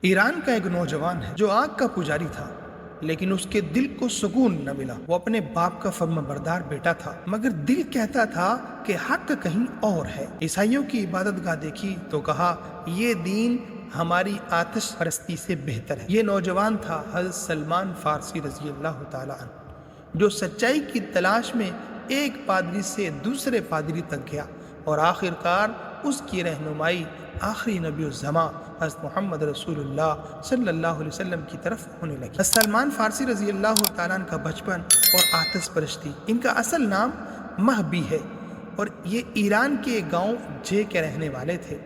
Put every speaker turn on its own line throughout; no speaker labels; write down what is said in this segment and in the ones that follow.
ایران کا ایک نوجوان ہے جو آگ کا پجاری تھا، لیکن اس کے دل کو سکون نہ ملا۔ وہ اپنے باپ کا فرما بردار بیٹا تھا، مگر دل کہتا تھا کہ حق کہیں اور ہے۔ عیسائیوں کی عبادت گاہ دیکھی تو کہا، یہ دین ہماری آتش پرستی سے بہتر ہے۔ یہ نوجوان تھا حضرت سلمان فارسی رضی اللہ تعالی عنہ، جو سچائی کی تلاش میں ایک پادری سے دوسرے پادری تک گیا اور آخر کار اس کی رہنمائی آخری نبی الزماں حضرت محمد رسول اللہ صلی اللہ علیہ وسلم کی طرف ہونے لگی۔ سلمان فارسی رضی اللہ تعالیٰ عنہ کا بچپن اور آتش پرستی، ان کا اصل نام مہبی ہے اور یہ ایران کے گاؤں جے کے رہنے والے تھے۔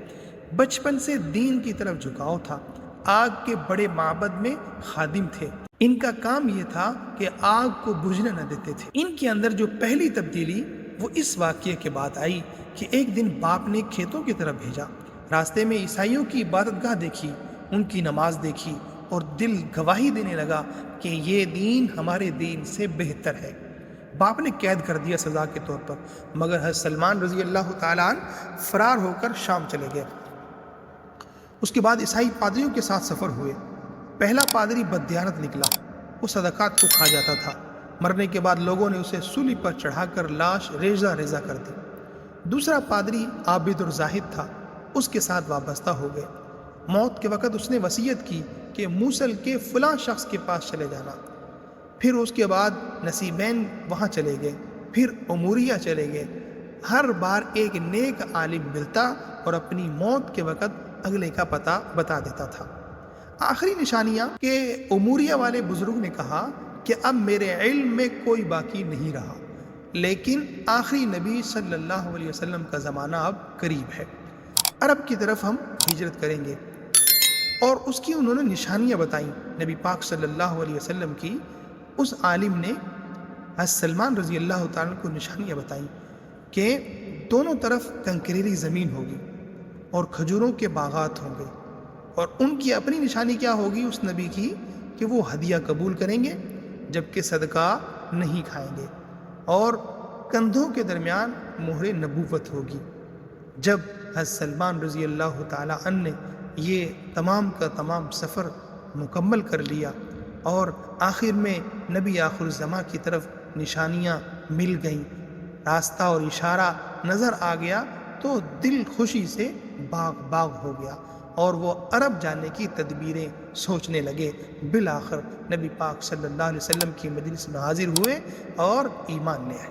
بچپن سے دین کی طرف جھکاؤ تھا۔ آگ کے بڑے معبد میں خادم تھے۔ ان کا کام یہ تھا کہ آگ کو بجھنے نہ دیتے تھے۔ ان کے اندر جو پہلی تبدیلی وہ اس واقعے کے بعد آئی کہ ایک دن باپ نے کھیتوں کی طرف بھیجا۔ راستے میں عیسائیوں کی عبادت گاہ دیکھی، ان کی نماز دیکھی اور دل گواہی دینے لگا کہ یہ دین ہمارے دین سے بہتر ہے۔ باپ نے قید کر دیا سزا کے طور پر، مگر حضرت سلمان رضی اللہ تعالیٰ عنہ فرار ہو کر شام چلے گئے۔ اس کے بعد عیسائی پادریوں کے ساتھ سفر ہوئے۔ پہلا پادری بددیانت نکلا، وہ صدقات کو کھا جاتا تھا۔ مرنے کے بعد لوگوں نے اسے سولی پر چڑھا کر لاش ریزہ ریزہ کر دی۔ دوسرا پادری عابد اور زاہد تھا، اس کے ساتھ وابستہ ہو گئے۔ موت کے وقت اس نے وصیت کی کہ موصل کے فلاں شخص کے پاس چلے جانا۔ پھر اس کے بعد نصیبین وہاں چلے گئے، پھر اموریہ چلے گئے۔ ہر بار ایک نیک عالم ملتا اور اپنی موت کے وقت اگلے کا پتہ بتا دیتا تھا۔ آخری نشانیاں کہ اموریہ والے بزرگ نے کہا کہ اب میرے علم میں کوئی باقی نہیں رہا، لیکن آخری نبی صلی اللہ علیہ وسلم کا زمانہ اب قریب ہے، عرب کی طرف ہم ہجرت کریں گے۔ اور اس کی انہوں نے نشانیاں بتائیں۔ نبی پاک صلی اللہ علیہ وسلم کی اس عالم نے حضرت سلمان رضی اللہ تعالیٰ کو نشانیاں بتائیں کہ دونوں طرف کنکریری زمین ہوگی اور کھجوروں کے باغات ہوں گے، اور ان کی اپنی نشانی کیا ہوگی اس نبی کی کہ وہ ہدیہ قبول کریں گے جبکہ صدقہ نہیں کھائیں گے، اور کندھوں کے درمیان مہر نبوت ہوگی۔ جب حضرت سلمان رضی اللہ تعالیٰ عنہ نے یہ تمام کا تمام سفر مکمل کر لیا اور آخر میں نبی آخر الزماں کی طرف نشانیاں مل گئیں، راستہ اور اشارہ نظر آ گیا، تو دل خوشی سے باغ باغ ہو گیا اور وہ عرب جانے کی تدبیریں سوچنے لگے۔ بالآخر نبی پاک صلی اللہ علیہ وسلم کی مجلس میں حاضر ہوئے اور ایمان لے آئے۔